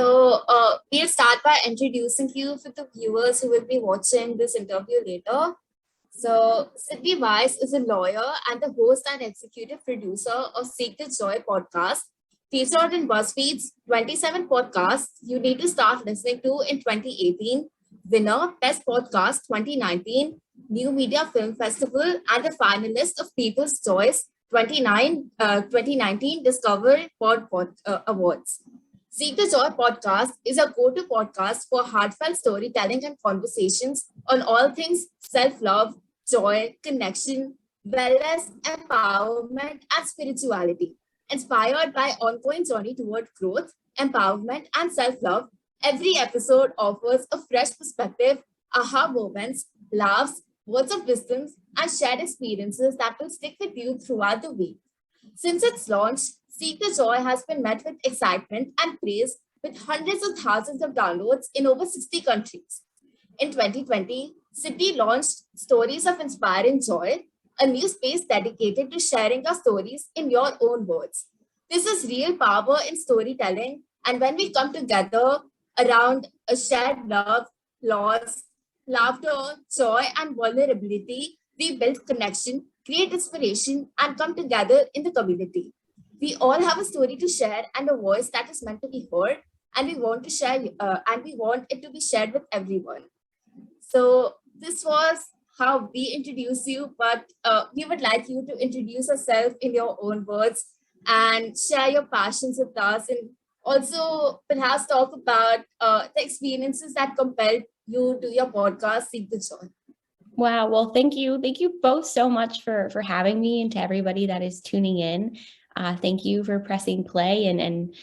We'll start by introducing you for the viewers who will be watching this interview later. So, Sydney Weiss is a lawyer and the host and executive producer of Seek the Joy podcast, featured in BuzzFeed's 27 podcasts you need to start listening to in 2018, winner Best Podcast 2019, New Media Film Festival, and a finalist of People's Choice 2019 Discover Awards. Seek the Joy podcast is a go-to podcast for heartfelt storytelling and conversations on all things self-love, joy, connection, wellness, empowerment, and spirituality. Inspired by ongoing journey toward growth, empowerment, and self-love, every episode offers a fresh perspective, aha moments, laughs, words of wisdom, and shared experiences that will stick with you throughout the week. Since its launch, Seek the Joy has been met with excitement and praise with hundreds of thousands of downloads in over 60 countries. In 2020, Sydney launched Stories of Inspiring Joy, a new space dedicated to sharing our stories in your own words. This is real power in storytelling, and when we come together around a shared love, loss, laughter, joy, and vulnerability, we build connection, create inspiration, and come together in the community. We all have a story to share and a voice that is meant to be heard, and we want to share, and we want it to be shared with everyone. So this was how we introduce you, but we would like you to introduce yourself in your own words and share your passions with us, and also perhaps talk about the experiences that compelled you to your podcast, Seek the Joy. Wow. Well, thank you. Thank you both so much for having me, and to everybody that is tuning in. Thank you for pressing play and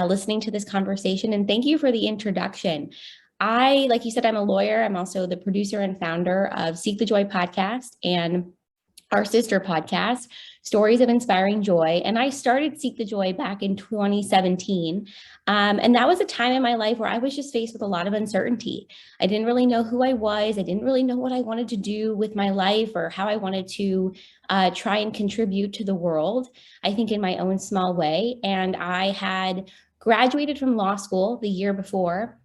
listening to this conversation. And thank you for the introduction. Like you said, I'm a lawyer. I'm also the producer and founder of Seek the Joy podcast and our sister podcast, Stories of Inspiring Joy. And I started Seek the Joy back in 2017. And that was a time in my life where I was just faced with a lot of uncertainty. I didn't really know who I was. I didn't really know what I wanted to do with my life or how I wanted to try and contribute to the world, I think in my own small way. And I had graduated from law school the year before.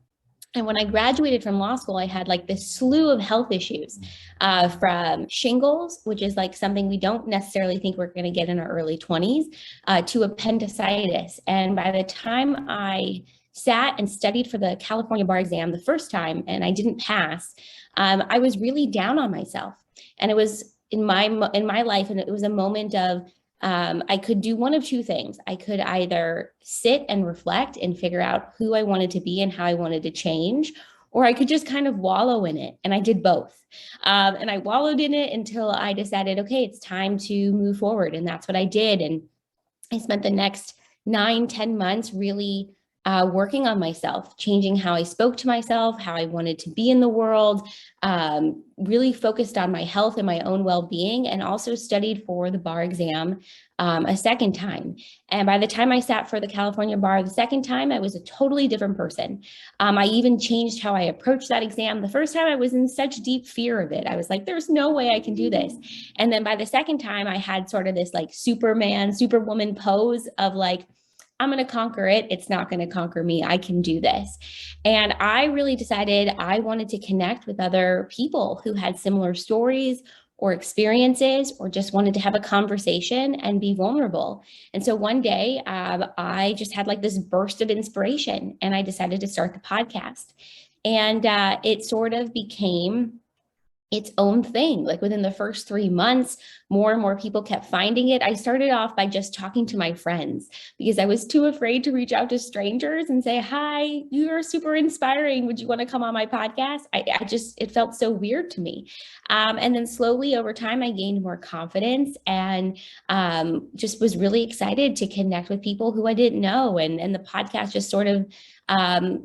And when I graduated from law school, I had like this slew of health issues from shingles, which is like something we don't necessarily think we're going to get in our early 20s, to appendicitis. And by the time I sat and studied for the California bar exam the first time and I didn't pass, I was really down on myself. And it was in my life, and it was a moment of I could do one of two things. I could either sit and reflect and figure out who I wanted to be and how I wanted to change, or I could just kind of wallow in it. And I did both. And I wallowed in it until I decided, okay, it's time to move forward. And that's what I did. And I spent the next 9-10 months really working on myself, changing how I spoke to myself, how I wanted to be in the world, really focused on my health and my own well-being, and also studied for the bar exam a second time. And by the time I sat for the California bar the second time, I was a totally different person. I even changed how I approached that exam. The first time I was in such deep fear of it. I was like, there's no way I can do this. And then by the second time, I had sort of this like Superman, Superwoman pose of like, I'm going to conquer it. It's not going to conquer me. I can do this. And I really decided I wanted to connect with other people who had similar stories or experiences, or just wanted to have a conversation and be vulnerable. And so one day I just had like this burst of inspiration, and I decided to start the podcast. And it sort of became its own thing. Like within the first 3 months, more and more people kept finding it. I started off by just talking to my friends because I was too afraid to reach out to strangers and say, hi, you're super inspiring. Would you want to come on my podcast? It felt so weird to me. And then slowly over time, I gained more confidence and just was really excited to connect with people who I didn't know. And the podcast just sort of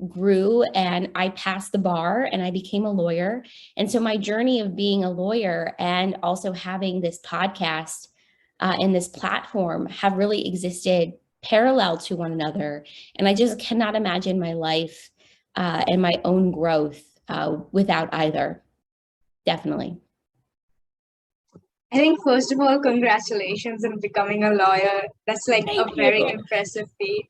grew, and I passed the bar and I became a lawyer. And so my journey of being a lawyer and also having this podcast and this platform have really existed parallel to one another. And I just cannot imagine my life and my own growth without either. Definitely. I think, first of all, congratulations on becoming a lawyer. That's like a very impressive feat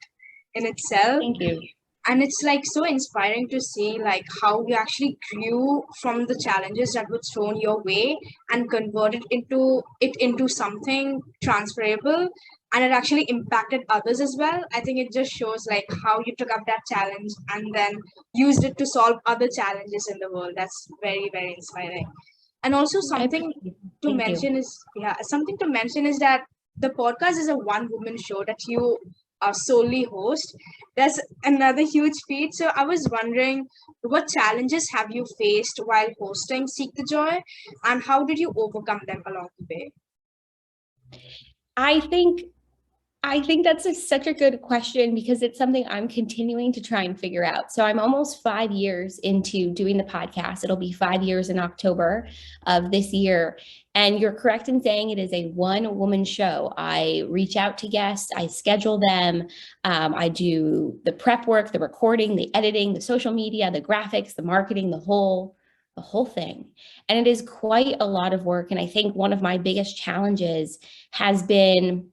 in itself. Thank you. And it's like so inspiring to see like how you actually grew from the challenges that were thrown your way and converted into something transferable, and it actually impacted others as well. I think it just shows like how you took up that challenge and then used it to solve other challenges in the world. That's very, very inspiring. And also I something appreciate it. to Thank you. mention is, yeah, something to mention is that the podcast is a one woman show that you solely host. That's another huge feat. So I was wondering, what challenges have you faced while hosting Seek the Joy, and how did you overcome them along the way? I think that's such a good question because it's something I'm continuing to try and figure out. So I'm almost 5 years into doing the podcast. It'll be 5 years in October of this year. And you're correct in saying it is a one-woman show. I reach out to guests, I schedule them, I do the prep work, the recording, the editing, the social media, the graphics, the marketing, the whole thing. And it is quite a lot of work. And I think one of my biggest challenges has been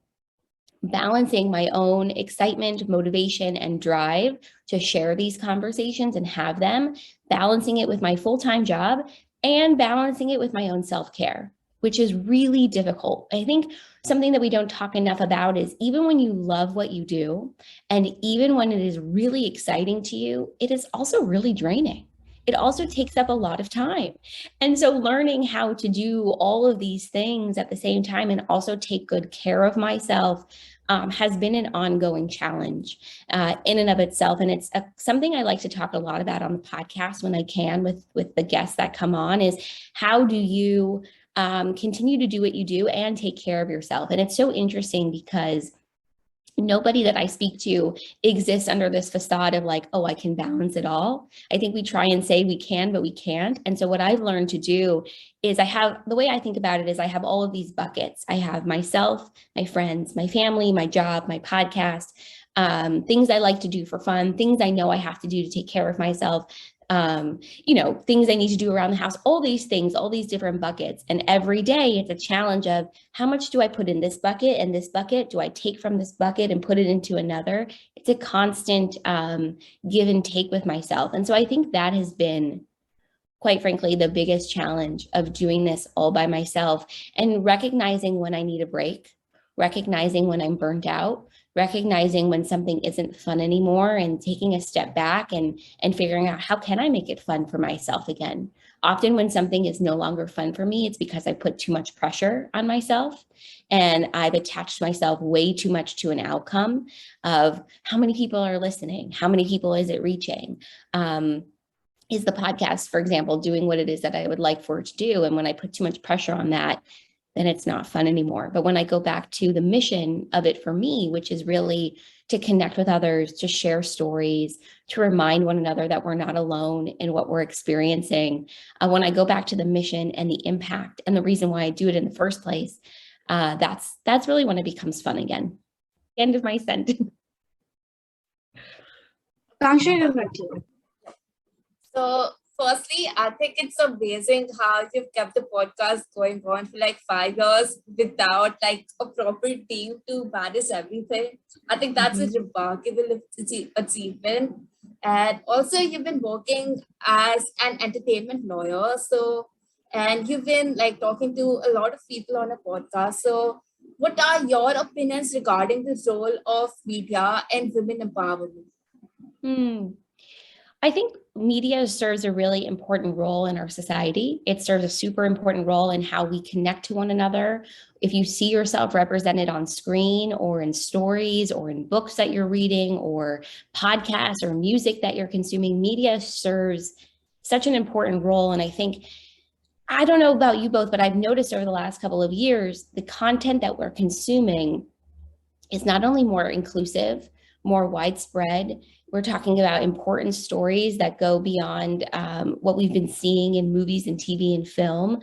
balancing my own excitement, motivation, and drive to share these conversations and have them, balancing it with my full-time job and balancing it with my own self-care, which is really difficult. I think something that we don't talk enough about is even when you love what you do, and even when it is really exciting to you, it is also really draining. It also takes up a lot of time. And so learning how to do all of these things at the same time and also take good care of myself has been an ongoing challenge in and of itself. And it's something I like to talk a lot about on the podcast when I can with the guests that come on is how do you continue to do what you do and take care of yourself? And it's so interesting because nobody that I speak to exists under this facade of like, oh, I can balance it all. I think we try and say we can, but we can't. And so what I've learned to do is the way I think about it is I have all of these buckets. I have myself, my friends, my family, my job, my podcast, things I like to do for fun, things I know I have to do to take care of myself, things I need to do around the house, all these things, all these different buckets. And every day it's a challenge of how much do I put in this bucket and this bucket? Do I take from this bucket and put it into another? It's a constant give and take with myself. And so I think that has been, quite frankly, the biggest challenge of doing this all by myself and recognizing when I need a break, recognizing when I'm burnt out, recognizing when something isn't fun anymore and taking a step back and figuring out how can I make it fun for myself again. Often when something is no longer fun for me, it's because I put too much pressure on myself and I've attached myself way too much to an outcome of how many people are listening, how many people is it reaching, is the podcast, for example, doing what it is that I would like for it to do. And when I put too much pressure on that, then it's not fun anymore. But when I go back to the mission of it for me, which is really to connect with others, to share stories, to remind one another that we're not alone in what we're experiencing. When I go back to the mission and the impact and the reason why I do it in the first place, that's really when it becomes fun again. End of my sentence. Kangsha, over to you. So, firstly, I think it's amazing how you've kept the podcast going on for like 5 years without like a proper team to manage everything. I think that's a remarkable achievement. And also, you've been working as an entertainment lawyer. And you've been like talking to a lot of people on a podcast. So, what are your opinions regarding the role of media and women empowerment? I think media serves a really important role in our society. It serves a super important role in how we connect to one another. If you see yourself represented on screen or in stories or in books that you're reading or podcasts or music that you're consuming, media serves such an important role. And I think, I don't know about you both, but I've noticed over the last couple of years, the content that we're consuming is not only more inclusive, more widespread. We're talking about important stories that go beyond what we've been seeing in movies and TV and film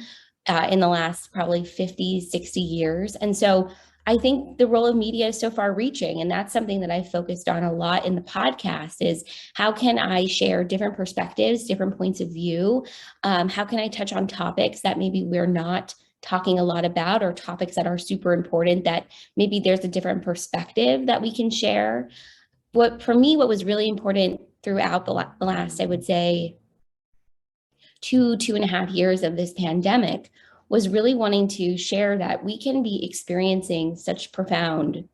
in the last probably 50, 60 years. And so I think the role of media is so far reaching. And that's something that I focused on a lot in the podcast is how can I share different perspectives, different points of view? How can I touch on topics that maybe we're not talking a lot about or topics that are super important that maybe there's a different perspective that we can share. What was really important throughout the last, I would say, 2.5 years of this pandemic was really wanting to share that we can be experiencing such profound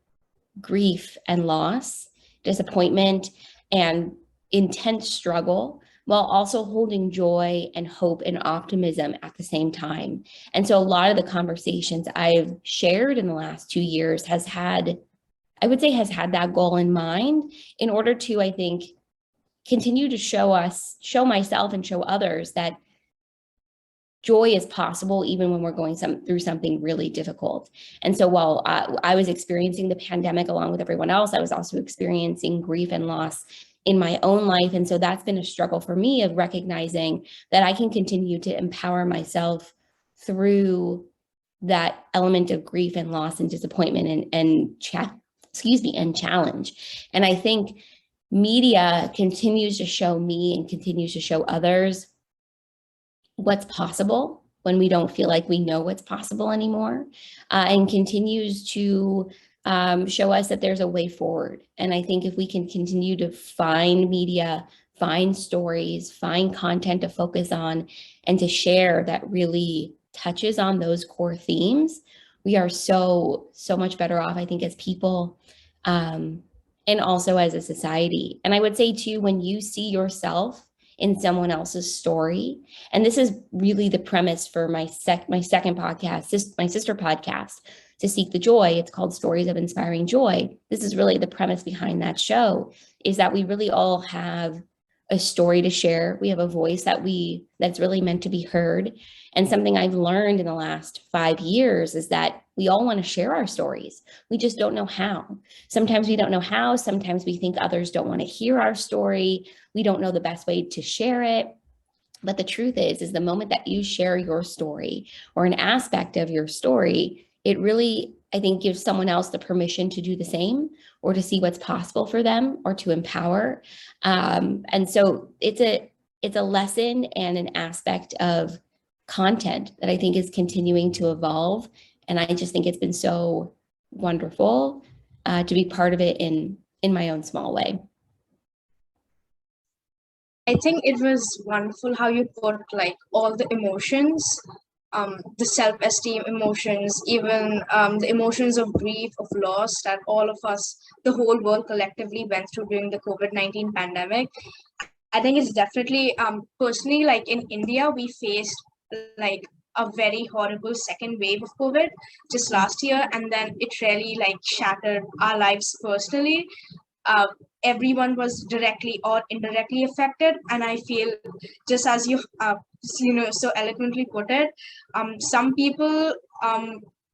grief and loss, disappointment, and intense struggle, while also holding joy and hope and optimism at the same time. And so a lot of the conversations I've shared in the last 2 years has had, I would say, has had that goal in mind in order to, I think, continue to show myself and show others that joy is possible even when we're going through something really difficult. And so while I was experiencing the pandemic along with everyone else, I was also experiencing grief and loss in my own life. And so that's been a struggle for me of recognizing that I can continue to empower myself through that element of grief and loss and disappointment and challenge. And I think media continues to show me and continues to show others what's possible when we don't feel like we know what's possible anymore, and continues to show us that there's a way forward. And I think if we can continue to find media, find stories, find content to focus on and to share that really touches on those core themes, we are so much better off, I think, as people, and also as a society. And I would say too, when you see yourself in someone else's story, and this is really the premise for my second podcast, my sister podcast, To Seek the Joy. It's called Stories of Inspiring Joy. This is really the premise behind that show, is that we really all have a story to share. We have a voice that's really meant to be heard. And something I've learned in the last 5 years is that we all want to share our stories. We just don't know how. Sometimes we don't know how. Sometimes we think others don't want to hear our story. We don't know the best way to share it. But the truth is the moment that you share your story or an aspect of your story, it really, I think, gives someone else the permission to do the same or to see what's possible for them or to empower. And so it's a lesson and an aspect of content that I think is continuing to evolve. And I just think it's been so wonderful to be part of it in my own small way. I think it was wonderful how you put like all the emotions, the self-esteem emotions, even the emotions of grief, of loss that all of us, the whole world collectively went through during the COVID-19 pandemic. I think it's definitely, personally, like in India, we faced like a very horrible second wave of COVID just last year, and then it really like shattered our lives personally. Everyone was directly or indirectly affected, and I feel, just as you so eloquently put it, some people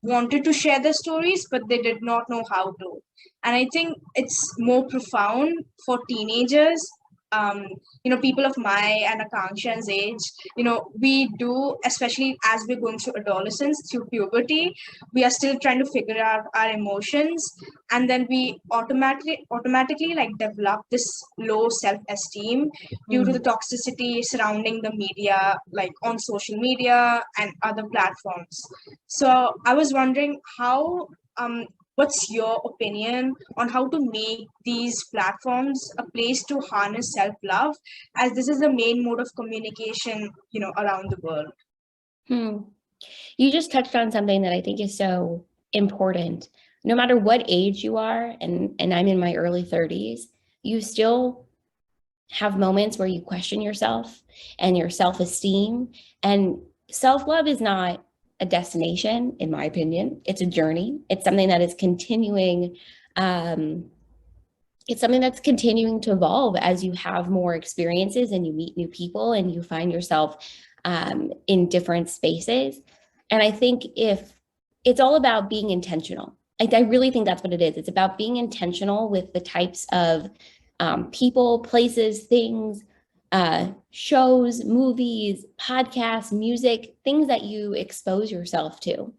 wanted to share their stories, but they did not know how to. And I think it's more profound for teenagers, people of my and Akanksha's age. We do, especially as we're going through adolescence, through puberty, we are still trying to figure out our emotions, and then we automatically like develop this low self-esteem due to the toxicity surrounding the media, like on social media and other platforms. So I was wondering what's your opinion on how to make these platforms a place to harness self-love, as this is the main mode of communication, around the world? You just touched on something that I think is so important. No matter what age you are, and I'm in my early 30s, you still have moments where you question yourself and your self-esteem. And self-love is not a destination, in my opinion. It's a journey. It's something that is continuing. It's something that's continuing to evolve as you have more experiences and you meet new people and you find yourself in different spaces. And I think if it's all about being intentional, I really think that's what it is. It's about being intentional with the types of people, places, things, shows, movies, podcasts, music, things that you expose yourself to.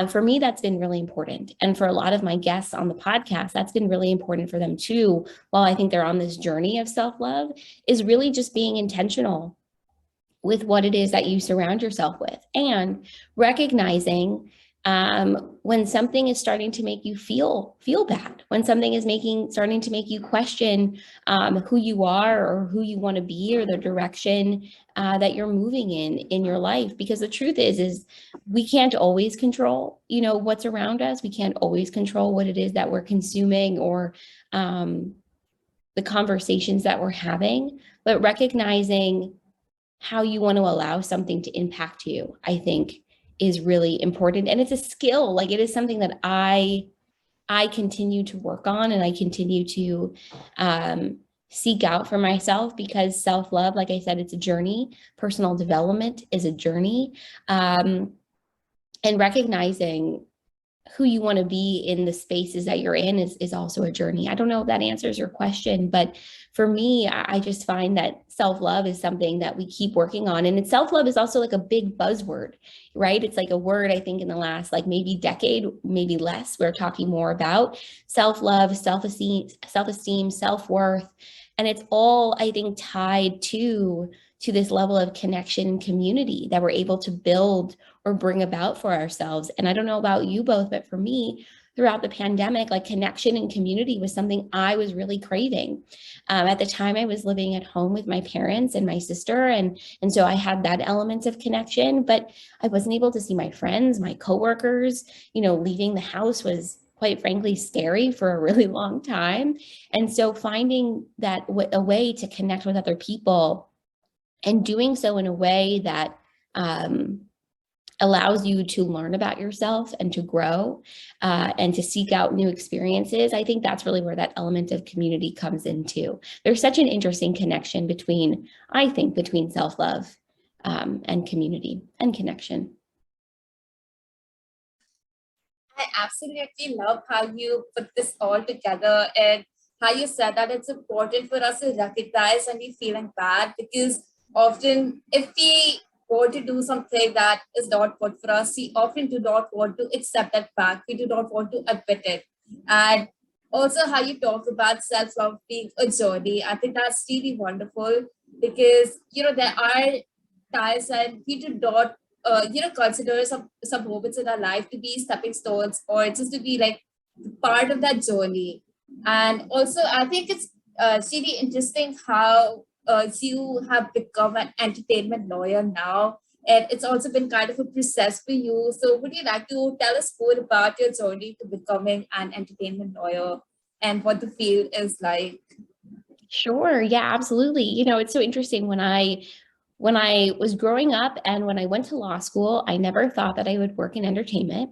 For me, that's been really important. And for a lot of my guests on the podcast, that's been really important for them too. While I think they're on this journey of self-love, is really just being intentional with what it is that you surround yourself with, and recognizing When something is starting to make you feel bad, when something is starting to make you question who you are or who you want to be or the direction that you're moving in your life. Because the truth is we can't always control, what's around us. We can't always control what it is that we're consuming or the conversations that we're having, but recognizing how you want to allow something to impact you, I think, is really important. And it's a skill. Like, it is something that I continue to work on, and I continue to seek out for myself, because self-love, like I said, it's a journey. Personal development is a journey. And recognizing who you want to be in the spaces that you're in is also a journey. I don't know if that answers your question, but for me, I just find that self-love is something that we keep working on. And self-love is also like a big buzzword, right? It's like a word, I think, in the last like maybe decade, maybe less, we're talking more about self-love, self-esteem, self-worth. And it's all, I think, tied to this level of connection and community that we're able to build or bring about for ourselves. And I don't know about you both, but for me, throughout the pandemic, like, connection and community was something I was really craving. At the time, I was living at home with my parents and my sister, and so I had that element of connection, but I wasn't able to see my friends, my coworkers. Leaving the house was, quite frankly, scary for a really long time. And so finding that a way to connect with other people, and doing so in a way that allows you to learn about yourself and to grow and to seek out new experiences, I think that's really where that element of community comes into. There's such an interesting connection between self-love and community and connection. I absolutely love how you put this all together, and how you said that it's important for us to recognize when we're feeling bad, because often if we want to do something that is not good for us, we often do not want to accept that fact. We do not want to admit it. And also how you talk about self-love being a journey, I think that's really wonderful, because, there are times when we do not, consider some moments in our life to be stepping stones, or just to be like part of that journey. And also, I think it's really interesting how you have become an entertainment lawyer now, and it's also been kind of a process for you. So, would you like to tell us more about your journey to becoming an entertainment lawyer and what the field is like? Sure. Yeah, absolutely. It's so interesting. When I was growing up and when I went to law school, I never thought that I would work in entertainment.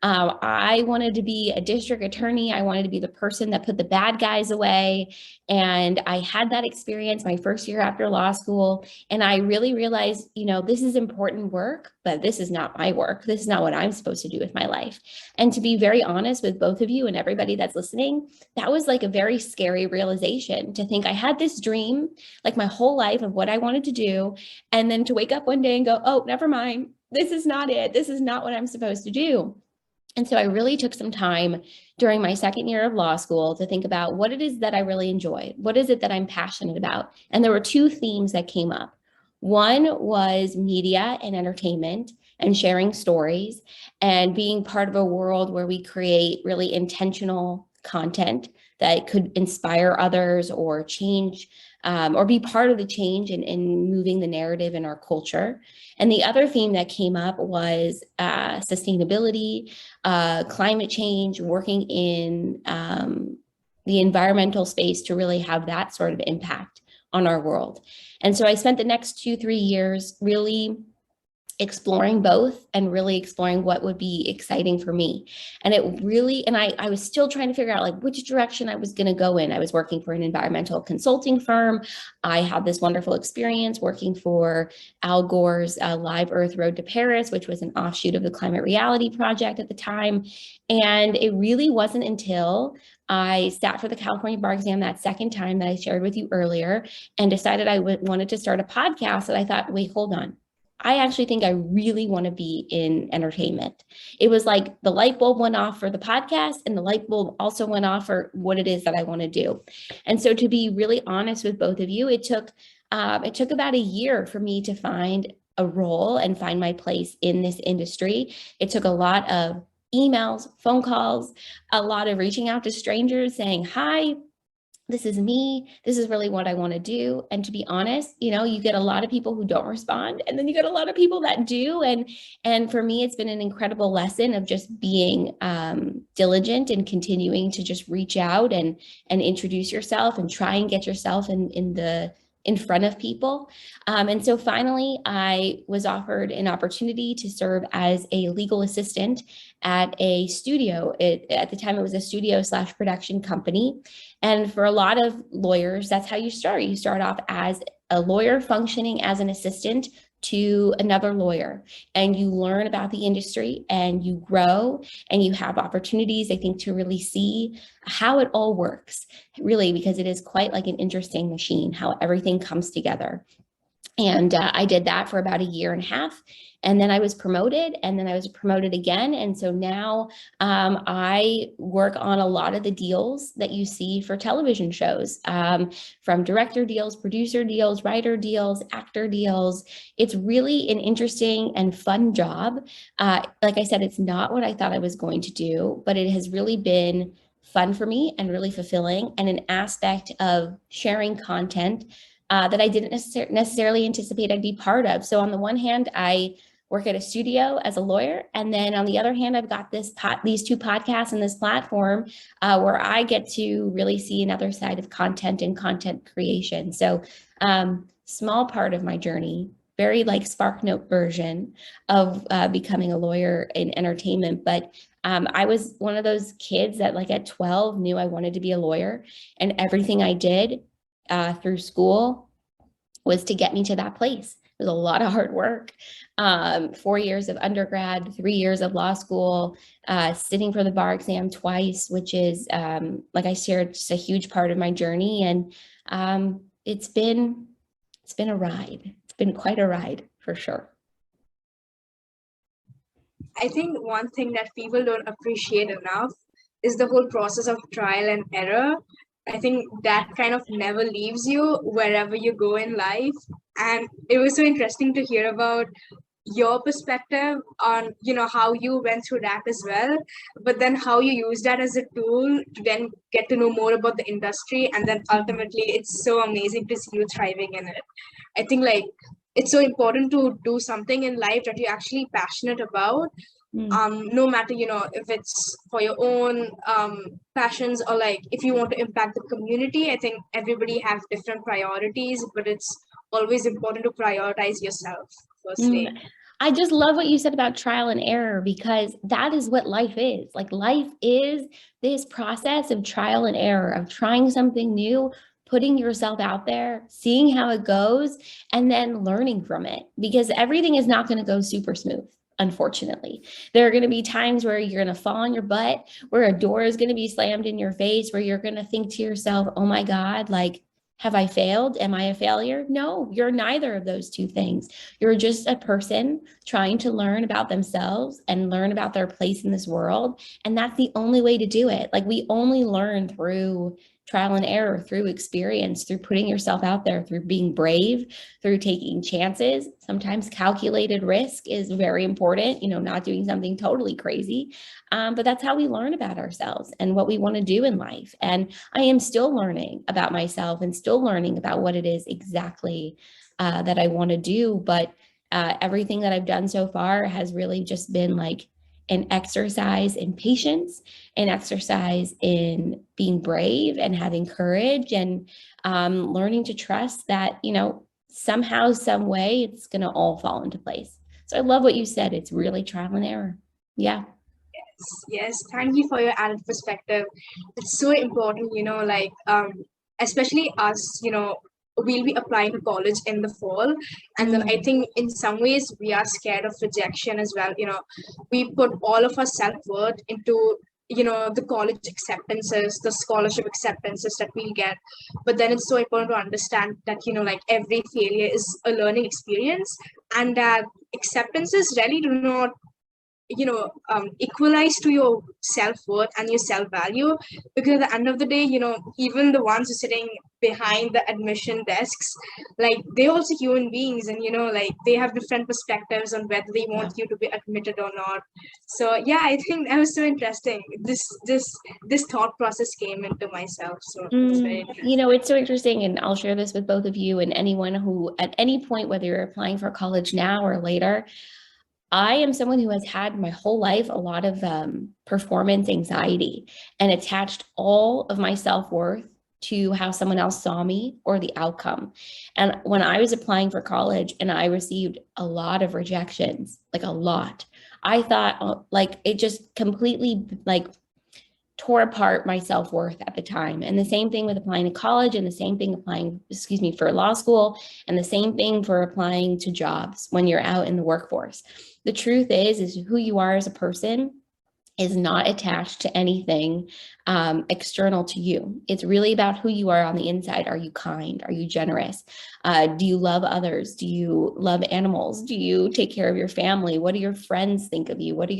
I wanted to be a district attorney. I wanted to be the person that put the bad guys away. And I had that experience my first year after law school. And I really realized, this is important work, but this is not my work. This is not what I'm supposed to do with my life. And to be very honest with both of you and everybody that's listening, that was like a very scary realization, to think I had this dream like my whole life of what I wanted to do. And then to wake up one day and go, oh, never mind. This is not it. This is not what I'm supposed to do. And so I really took some time during my second year of law school to think about what it is that I really enjoy. What is it that I'm passionate about? And there were two themes that came up. One was media and entertainment and sharing stories and being part of a world where we create really intentional content that could inspire others or change or be part of the change in moving the narrative in our culture. And the other theme that came up was sustainability, climate change, working in the environmental space to really have that sort of impact on our world. And so I spent the next 2-3 years really exploring both and really exploring what would be exciting for me. And I was still trying to figure out like which direction I was going to go in. I was working for an environmental consulting firm. I had this wonderful experience working for Al Gore's Live Earth Road to Paris, which was an offshoot of the Climate Reality Project at the time. And it really wasn't until I sat for the California bar exam that second time that I shared with you earlier and decided I wanted to start a podcast that I thought, wait, hold on. I actually think I really want to be in entertainment. It was like the light bulb went off for the podcast and the light bulb also went off for what it is that I want to do. And so to be really honest with both of you, it took about a year for me to find a role and find my place in this industry. It took a lot of emails, phone calls, a lot of reaching out to strangers saying, hi, this is me. This is really what I want to do. And to be honest, you get a lot of people who don't respond, and then you get a lot of people that do. And for me, it's been an incredible lesson of just being diligent and continuing to just reach out and introduce yourself and try and get yourself in front of people. And so finally, I was offered an opportunity to serve as a legal assistant at a studio. At the time, it was a studio/production company. And for a lot of lawyers, that's how you start. You start off as a lawyer functioning as an assistant to another lawyer, and you learn about the industry and you grow and you have opportunities, I think, to really see how it all works, really, because it is quite like an interesting machine, how everything comes together. And I did that for about a year and a half. And then I was promoted, and then I was promoted again. And so now I work on a lot of the deals that you see for television shows, from director deals, producer deals, writer deals, actor deals. It's really an interesting and fun job. Like I said, it's not what I thought I was going to do, but it has really been fun for me and really fulfilling, and an aspect of sharing content that I didn't necessarily anticipate I'd be part of. So on the one hand, I work at a studio as a lawyer, and then on the other hand, I've got these two podcasts and this platform where I get to really see another side of content and content creation. So small part of my journey, very like SparkNote version of becoming a lawyer in entertainment. But I was one of those kids that like at 12 knew I wanted to be a lawyer, and everything I did through school was to get me to that place. It was a lot of hard work. 4 years of undergrad, 3 years of law school, sitting for the bar exam twice, which is, like I shared, just a huge part of my journey. And it's been a ride. It's been quite a ride for sure. I think one thing that people don't appreciate enough is the whole process of trial and error. I think that kind of never leaves you wherever you go in life. And it was so interesting to hear about your perspective on, how you went through that as well, but then how you use that as a tool to then get to know more about the industry. And then ultimately, it's so amazing to see you thriving in it. I think it's so important to do something in life that you're actually passionate about. No matter, if it's for your own passions, or like if you want to impact the community. I think everybody has different priorities, but it's always important to prioritize yourself firstly. I just love what you said about trial and error, because that is what life is. Like, life is this process of trial and error, of trying something new, putting yourself out there, seeing how it goes, and then learning from it, because everything is not going to go super smooth. Unfortunately, there are going to be times where you're going to fall on your butt, where a door is going to be slammed in your face, where you're going to think to yourself, oh my God, like, have I failed? Am I a failure? No, you're neither of those two things. You're just a person trying to learn about themselves and learn about their place in this world. And that's the only way to do it. Like, we only learn through trial and error, through experience, through putting yourself out there, through being brave, through taking chances. Sometimes calculated risk is very important, not doing something totally crazy. But that's how we learn about ourselves and what we want to do in life. And I am still learning about myself and still learning about what it is exactly that I want to do. But everything that I've done so far has really just been like an exercise in patience, an exercise in being brave and having courage, and learning to trust that, somehow, some way, it's going to all fall into place. So I love what you said. It's really trial and error. Yeah. Yes. Thank you for your added perspective. It's so important, especially us, we'll be applying to college in the fall. And then I think in some ways we are scared of rejection as well. We put all of our self-worth into, the college acceptances, the scholarship acceptances that we'll get. But then it's so important to understand that, every failure is a learning experience, and that acceptances really do not equalize to your self-worth and your self-value, because at the end of the day, even the ones who are sitting behind the admission desks, like they're also human beings, and like they have different perspectives on whether they want you to be admitted or not. So yeah, I think that was so interesting. This thought process came into myself, so it's very interesting. It's so interesting, and I'll share this with both of you and anyone who at any point, whether you're applying for college now or later, I am someone who has had my whole life a lot of performance anxiety and attached all of my self-worth to how someone else saw me or the outcome. And when I was applying for college and I received a lot of rejections, like a lot, I thought like it just completely like tore apart my self-worth at the time. And the same thing with applying to college, and the same thing applying, for law school, and the same thing for applying to jobs when you're out in the workforce. The truth is who you are as a person is not attached to anything external to you. It's really about who you are on the inside. Are you kind? Are you generous? Do you love others? Do you love animals? Do you take care of your family? What do your friends think of you? What's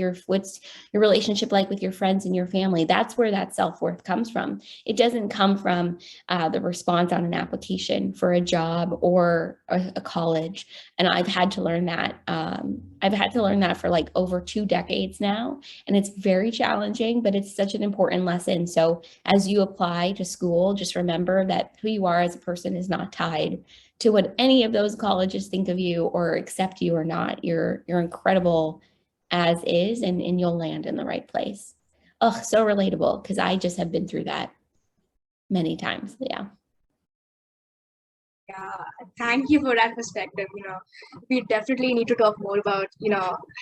your relationship like with your friends and your family? That's where that self-worth comes from. It doesn't come from the response on an application for a job or a college. And I've had to learn that. I've had to learn that for like over 2 decades now. And it's very challenging, but it's such an important lesson. So as you apply to school, just remember that who you are as a person is not tied to what any of those colleges think of you or accept you or not. You're incredible as is, and you'll land in the right place. Oh, so relatable, because I just have been through that many times. Yeah. Yeah, thank you for that perspective. We definitely need to talk more about,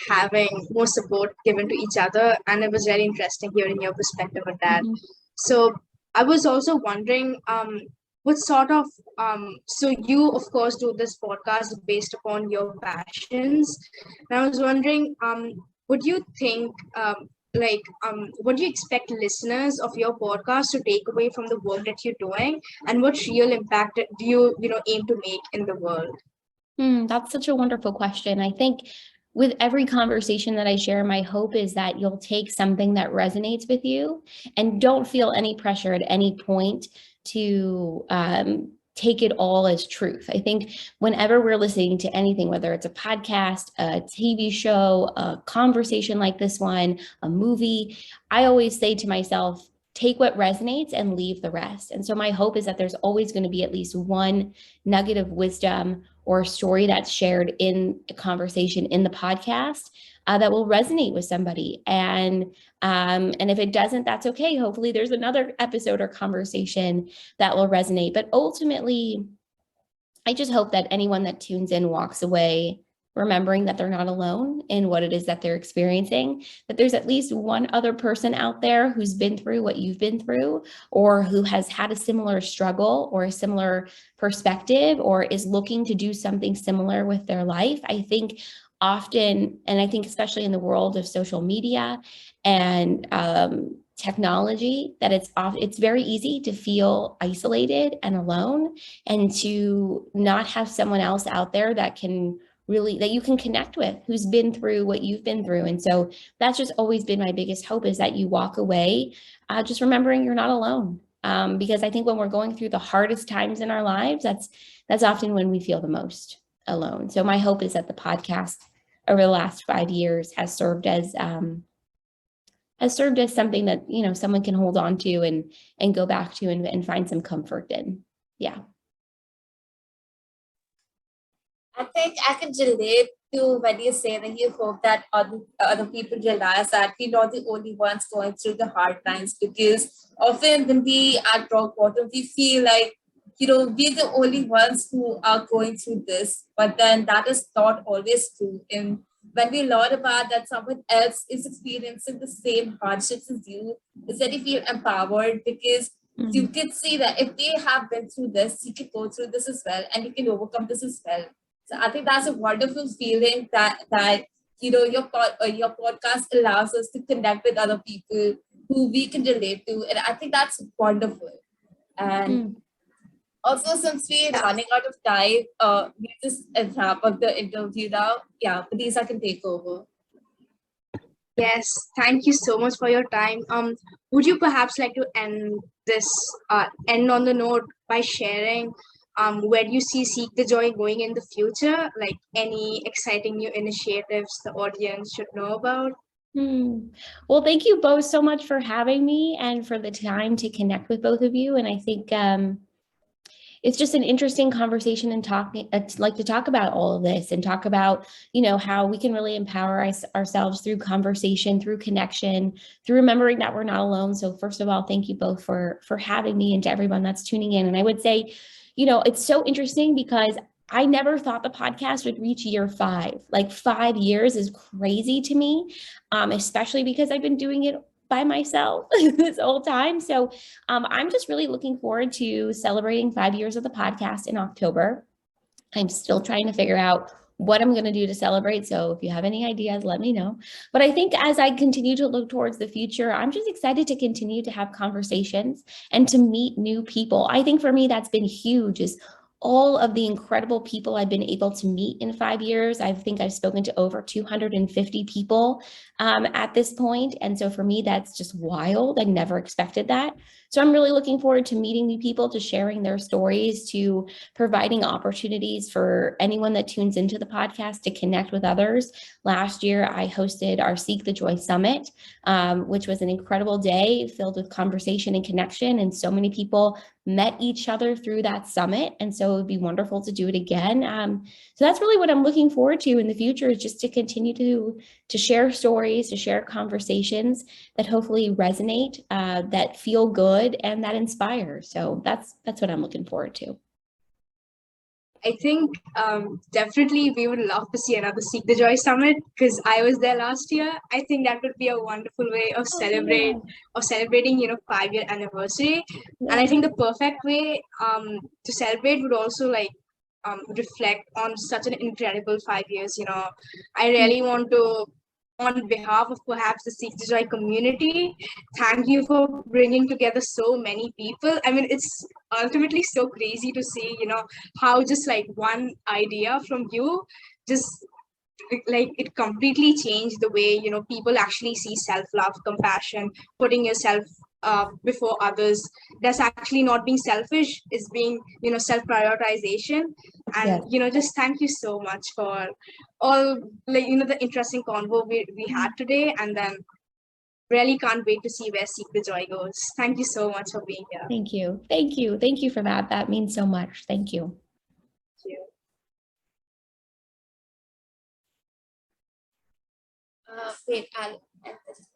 having more support given to each other. And it was very interesting hearing your perspective on that. Mhm. So I was also wondering, what sort of, so you, of course, do this podcast based upon your passions. And I was wondering, would you think, what do you expect listeners of your podcast to take away from the work that you're doing, and what real impact do you aim to make in the world? That's such a wonderful question. I think with every conversation that I share, my hope is that you'll take something that resonates with you and don't feel any pressure at any point to take it all as truth. I think whenever we're listening to anything, whether it's a podcast, a TV show, a conversation like this one, a movie, I always say to myself, take what resonates and leave the rest. And so my hope is that there's always going to be at least one nugget of wisdom or a story that's shared in a conversation in the podcast that will resonate with somebody. And if it doesn't, that's okay. Hopefully there's another episode or conversation that will resonate. But ultimately, I just hope that anyone that tunes in walks away remembering that they're not alone in what it is that they're experiencing, that there's at least one other person out there who's been through what you've been through, or who has had a similar struggle or a similar perspective, or is looking to do something similar with their life. I think often, and I think especially in the world of social media and technology, that it's very easy to feel isolated and alone, and to not have someone else out there that you can connect with, who's been through what you've been through. And so that's just always been my biggest hope, is that you walk away just remembering you're not alone. Because I think when we're going through the hardest times in our lives, that's often when we feel the most alone. So my hope is that the podcast over the last 5 years has served as something that, someone can hold on to and go back to and find some comfort in. Yeah. I think I can relate to when you say that you hope that other people realize that we're not the only ones going through the hard times, because often when we at rock bottom, we feel like, we're the only ones who are going through this, but then that is not always true. And when we learn about that someone else is experiencing the same hardships as you, is that you feel empowered, because you can see that if they have been through this, you can go through this as well, and you can overcome this as well. So I think that's a wonderful feeling that your podcast allows us to connect with other people who we can relate to, and I think that's wonderful. And also, since we're running out of time, we just wrap up the interview now. Yeah, please, I can take over. Yes, thank you so much for your time. Would you perhaps like to end on the note by sharing where you see Seek the Joy going in the future? Like any exciting new initiatives the audience should know about? Well, thank you both so much for having me and for the time to connect with both of you. And I think it's just an interesting conversation and talking. I'd like to talk about all of this and talk about, how we can really empower ourselves through conversation, through connection, through remembering that we're not alone. So first of all, thank you both for having me, and to everyone that's tuning in. And I would say, it's so interesting because I never thought the podcast would reach year 5. Like 5 years is crazy to me, especially because I've been doing it by myself this whole time. So I'm just really looking forward to celebrating 5 years of the podcast in October. I'm still trying to figure out what I'm going to do to celebrate. So if you have any ideas, let me know. But I think as I continue to look towards the future, I'm just excited to continue to have conversations and to meet new people. I think for me, that's been huge, is all of the incredible people I've been able to meet in 5 years. I think I've spoken to over 250 people at this point. And so for me, that's just wild. I never expected that. So I'm really looking forward to meeting new people, to sharing their stories, to providing opportunities for anyone that tunes into the podcast to connect with others. Last year, I hosted our Seek the Joy Summit, which was an incredible day filled with conversation and connection. And so many people met each other through that summit. And so it would be wonderful to do it again. So that's really what I'm looking forward to in the future, is just to continue to share stories, to share conversations that hopefully resonate, that feel good, and that inspire. So that's what I'm looking forward to. I think definitely we would love to see another Seek the Joy Summit, because I was there last year. I think that would be a wonderful way of celebrating, 5-year anniversary. Yeah. And I think the perfect way to celebrate would also reflect on such an incredible 5 years. I really want to, on behalf of perhaps the Seek the Joy community, thank you for bringing together so many people. I mean, it's ultimately so crazy to see, how just like one idea from you just like it completely changed the way people actually see self-love, compassion, putting yourself before others. That's actually not being selfish, is being self-prioritization. And just thank you so much for all the interesting convo we had today. And then really can't wait to see where Seek the Joy goes. Thank you so much for being here. Thank you for that. That means so much. Thank you. Wait, I'll end this.